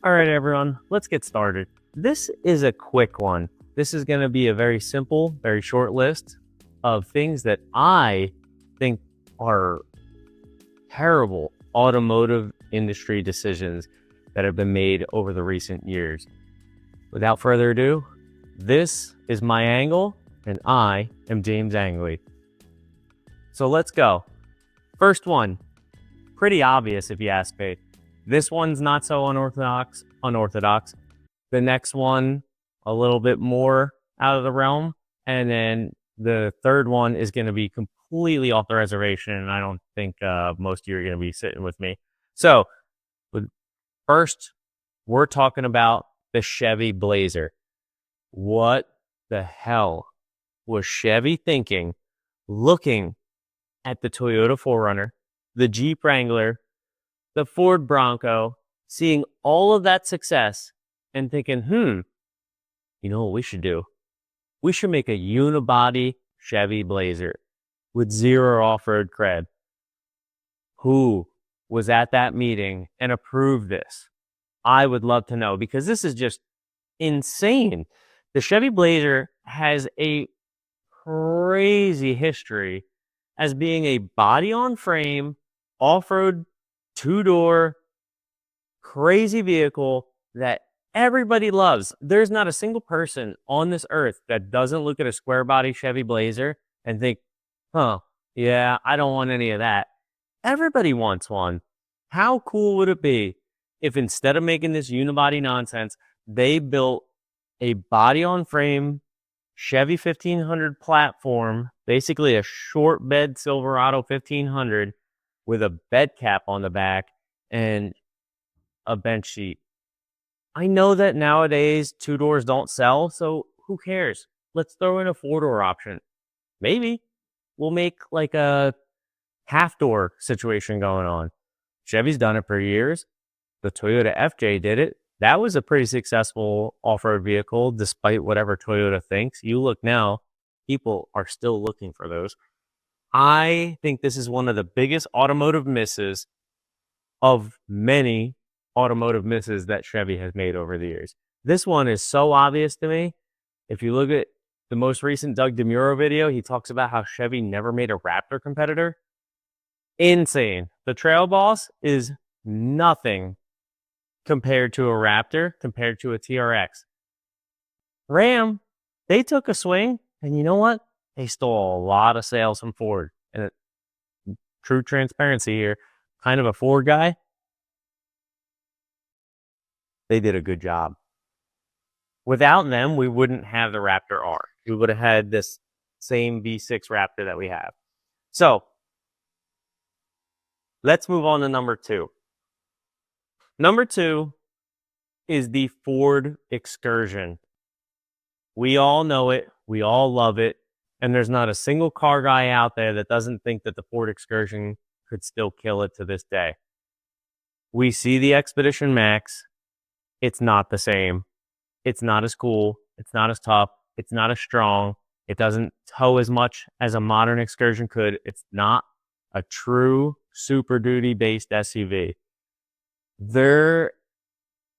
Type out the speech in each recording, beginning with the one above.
All right, everyone, let's get started. This is a quick one. This is going to be a very simple, very short list of things that I think are terrible automotive industry decisions that have been made over the recent years. Without further ado, this is my angle, and I am James Angley. So let's go. First one, pretty obvious if you ask me. This one's not so unorthodox. The next one, a little bit more out of the realm. And then the third one is going to be completely off the reservation. And I don't think most of you are going to be sitting with me. So first, we're talking about the Chevy Blazer. What the hell was Chevy thinking looking at the Toyota 4Runner, the Jeep Wrangler, the Ford Bronco, seeing all of that success and thinking, you know what we should do? We should make a unibody Chevy Blazer with zero off-road cred. Who was at that meeting and approved this? I would love to know, because this is just insane. The Chevy Blazer has a crazy history as being a body-on-frame, off-road, two-door, crazy vehicle that everybody loves. There's not a single person on this earth that doesn't look at a square body Chevy Blazer and think, yeah, I don't want any of that. Everybody wants one. How cool would it be if instead of making this unibody nonsense, they built a body-on-frame Chevy 1500 platform, basically a short bed Silverado 1500 with a bed cap on the back and a bench seat. I know that nowadays 2-doors don't sell, so who cares? Let's throw in a 4-door option. Maybe we'll make like a half-door situation going on. Chevy's done it for years. The Toyota FJ did it. That was a pretty successful off-road vehicle, despite whatever Toyota thinks. You look now, people are still looking for those. I think this is one of the biggest automotive misses of many automotive misses that Chevy has made over the years. This one is so obvious to me. If you look at the most recent Doug DeMuro video, he talks about how Chevy never made a Raptor competitor. Insane. The Trail Boss is nothing compared to a Raptor, compared to a TRX. Ram, they took a swing, and you know what? They stole a lot of sales from Ford. And true transparency here, kind of a Ford guy, they did a good job. Without them, we wouldn't have the Raptor R. We would have had this same V6 Raptor that we have. So, let's move on to number two. Number two is the Ford Excursion. We all know it. We all love it. And there's not a single car guy out there that doesn't think that the Ford Excursion could still kill it to this day. We see the Expedition Max. It's not the same. It's not as cool. It's not as tough. It's not as strong. It doesn't tow as much as a modern Excursion could. It's not a true Super Duty based SUV. There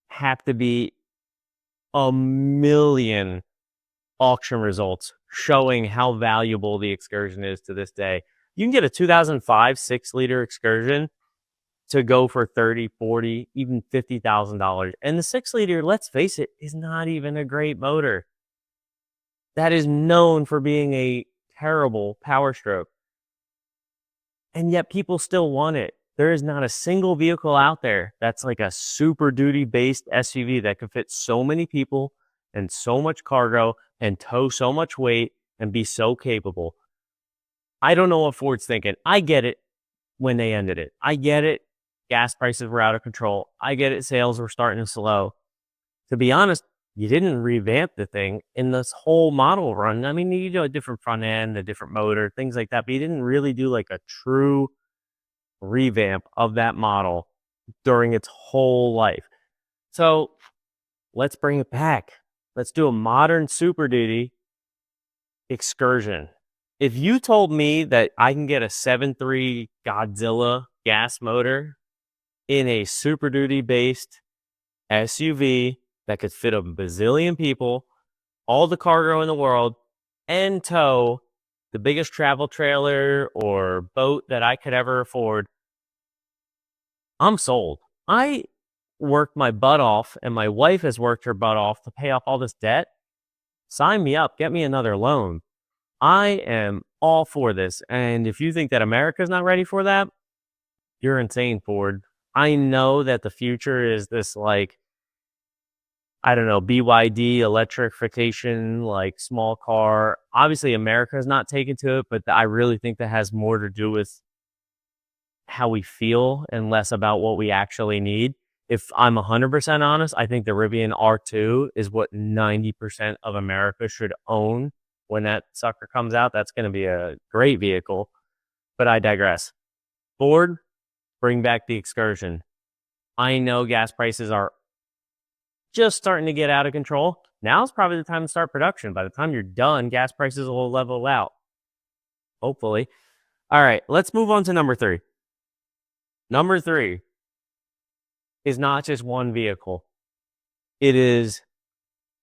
have to be a million auction results showing how valuable the Excursion is to this day. You can get a 2005 6-liter Excursion to go for $30,000, $40,000, even $50,000. And the 6-liter, let's face it, is not even a great motor. That is known for being a terrible power stroke. And yet people still want it. There is not a single vehicle out there that's like a Super Duty based SUV that could fit so many people and so much cargo and tow so much weight and be so capable. I don't know what Ford's thinking. I get it when they ended it. I get it. Gas prices were out of control. I get it. Sales were starting to slow. To be honest, you didn't revamp the thing in this whole model run. I mean, you do a different front end, a different motor, things like that, but you didn't really do like a true revamp of that model during its whole life. So let's bring it back. Let's do a modern Super Duty Excursion. If you told me that I can get a 7.3 Godzilla gas motor in a Super Duty based SUV that could fit a bazillion people, all the cargo in the world, and tow the biggest travel trailer or boat that I could ever afford, I'm sold. I worked my butt off, and my wife has worked her butt off to pay off all this debt. Sign me up, get me another loan. I am all for this. And if you think that America's not ready for that, you're insane, Ford. I know that the future is this, like, I don't know, BYD electrification, like small car. Obviously, America's not taken to it, but I really think that has more to do with how we feel and less about what we actually need. If I'm 100% honest, I think the Rivian R2 is what 90% of America should own when that sucker comes out. That's going to be a great vehicle, but I digress. Ford, bring back the Excursion. I know gas prices are just starting to get out of control. Now's probably the time to start production. By the time you're done, gas prices will level out. Hopefully. All right, let's move on to number 3. Number 3 is not just one vehicle. It is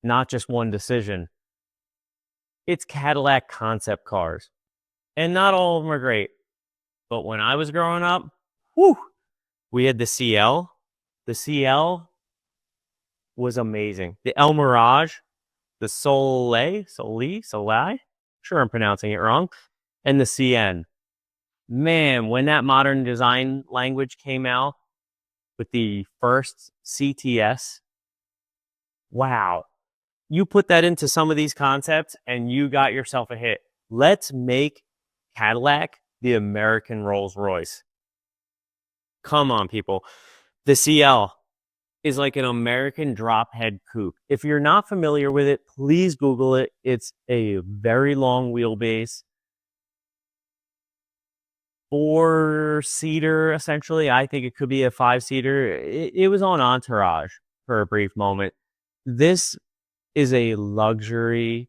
not just one decision. It's Cadillac concept cars. And not all of them are great. But when I was growing up, we had the CL. The CL was amazing. The El Mirage, the Soleil, sure I'm pronouncing it wrong, and the CN. Man, when that modern design language came out with the first CTS, wow. You put that into some of these concepts and you got yourself a hit. Let's make Cadillac the American Rolls-Royce. Come on, people. The CL is like an American drop head coupe. If you're not familiar with it, please Google it. It's a very long wheelbase, 4-seater, essentially. I think it could be a 5-seater. It was on Entourage for a brief moment. This is a luxury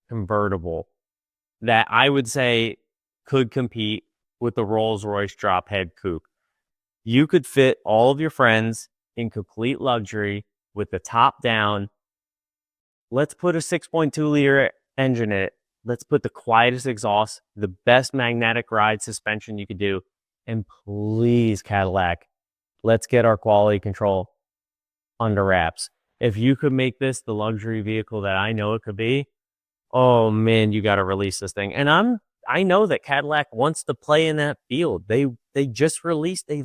convertible that I would say could compete with the Rolls-Royce drop head coupe. You could fit all of your friends in complete luxury with the top down. Let's put a 6.2 liter engine in it. Let's put the quietest exhaust, the best magnetic ride suspension you could do. And please, Cadillac, let's get our quality control under wraps. If you could make this the luxury vehicle that I know it could be, oh man, you got to release this thing. And I know that Cadillac wants to play in that field. They just released a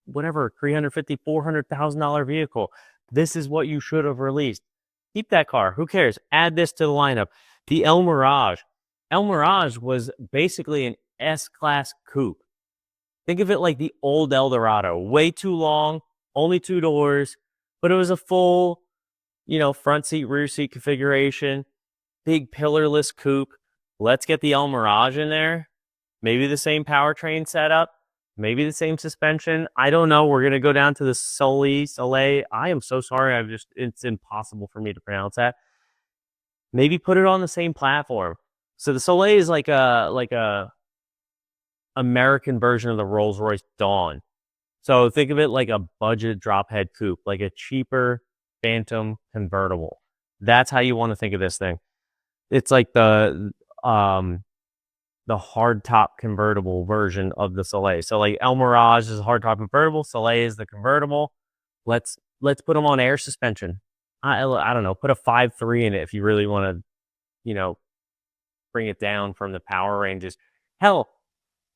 $350,000, $400,000 vehicle. This is what you should have released. Keep that car. Who cares? Add this to the lineup. The El Mirage. El Mirage was basically an S-Class coupe. Think of it like the old Eldorado. Way too long, only 2 doors, but it was a full, front seat, rear seat configuration, big pillarless coupe. Let's get the El Mirage in there. Maybe the same powertrain setup. Maybe the same suspension. I don't know. We're going to go down to the Soleil. I am so sorry. It's impossible for me to pronounce that. Maybe put it on the same platform. So the Soleil is like a American version of the Rolls-Royce Dawn. So think of it like a budget drop head coupe, like a cheaper Phantom convertible. That's how you want to think of this thing. It's like the hardtop convertible version of the Soleil. So like El Mirage is a hardtop convertible, Soleil is the convertible. Let's put them on air suspension. I don't know, put a 5.3 in it if you really want to, bring it down from the power ranges. Hell,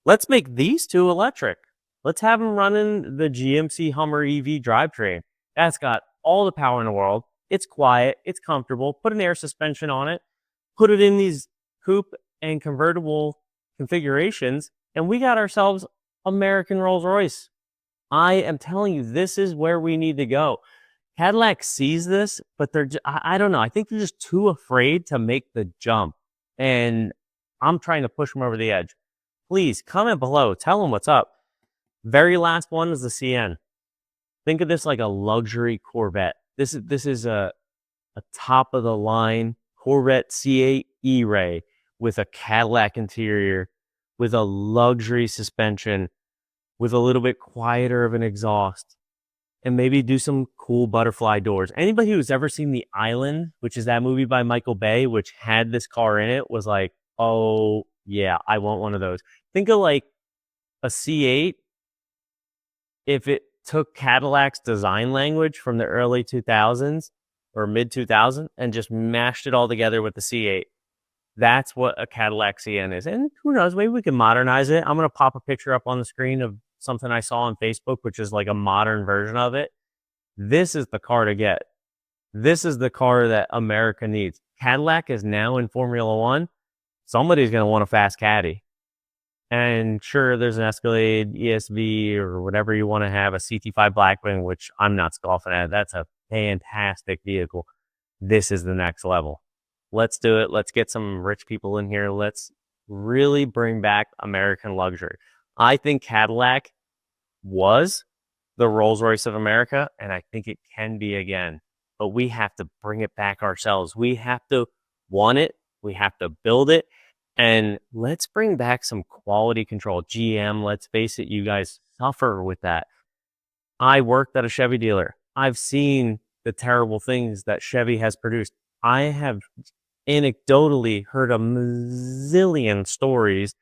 let's make these 2 electric. Let's have them running the GMC Hummer EV drivetrain. That's got all the power in the world. It's quiet, it's comfortable. Put an air suspension on it. Put it in these coupe and convertible configurations, and we got ourselves American Rolls-Royce. I am telling you, this is where we need to go. Cadillac sees this, but I don't know. I think they're just too afraid to make the jump, and I'm trying to push them over the edge. Please comment below. Tell them what's up. Very last one is the CN. Think of this like a luxury Corvette. This is a top of the line Corvette C8 E-Ray with a Cadillac interior, with a luxury suspension, with a little bit quieter of an exhaust. and maybe do some cool butterfly doors. Anybody who's ever seen The Island, which is that movie by Michael Bay, which had this car in it, was like, oh yeah, I want one of those. Think of like a C8 if it took Cadillac's design language from the early 2000s or mid 2000s and just mashed it all together with the C8. That's what a Cadillac CN is. And who knows, maybe we can modernize it. I'm going to pop a picture up on the screen of something I saw on Facebook, which is like a modern version of it. This is the car to get. This is the car that America needs. Cadillac is now in Formula One. Somebody's going to want a fast Caddy. And sure, there's an Escalade, ESV, or whatever you want to have, a CT5 Blackwing, which I'm not scoffing at. That's a fantastic vehicle. This is the next level. Let's do it. Let's get some rich people in here. Let's really bring back American luxury. I think Cadillac was the Rolls-Royce of America, and I think it can be again. But we have to bring it back ourselves. We have to want it. We have to build it. And let's bring back some quality control. GM, let's face it, you guys suffer with that. I worked at a Chevy dealer. I've seen the terrible things that Chevy has produced. I have anecdotally heard a mazillion stories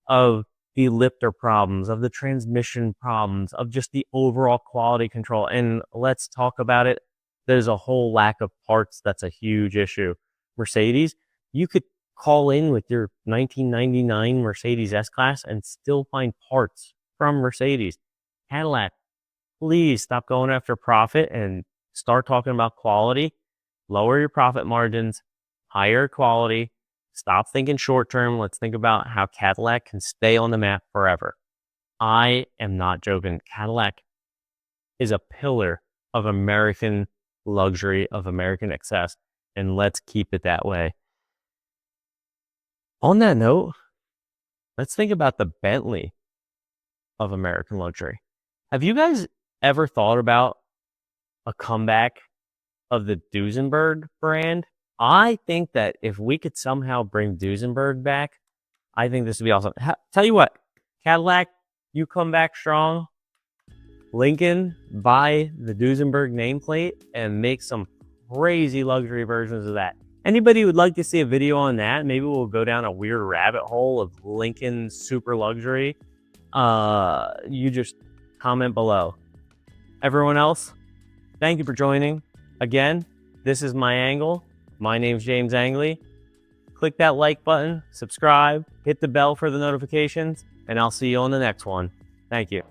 of the lifter problems, of the transmission problems, of just the overall quality control. And let's talk about it. There's a whole lack of parts that's a huge issue. Mercedes, you could call in with your 1999 Mercedes S-Class and still find parts from Mercedes. Cadillac, please stop going after profit and start talking about quality. Lower your profit margins, higher quality. Stop thinking short term. Let's think about how Cadillac can stay on the map forever. I am not joking. Cadillac is a pillar of American luxury, of American excess, and let's keep it that way. On that note, let's think about the Bentley of American luxury. Have you guys ever thought about a comeback of the Duesenberg brand? I think that if we could somehow bring Duesenberg back, I think this would be awesome. Tell you what, Cadillac, you come back strong. Lincoln, buy the Duesenberg nameplate and make some crazy luxury versions of that. Anybody who would like to see a video on that, maybe we'll go down a weird rabbit hole of Lincoln super luxury. You just comment below. Everyone else, thank you for joining. Again, this is my angle. My name's James Angley. Click that like button, subscribe, hit the bell for the notifications, and I'll see you on the next one. Thank you.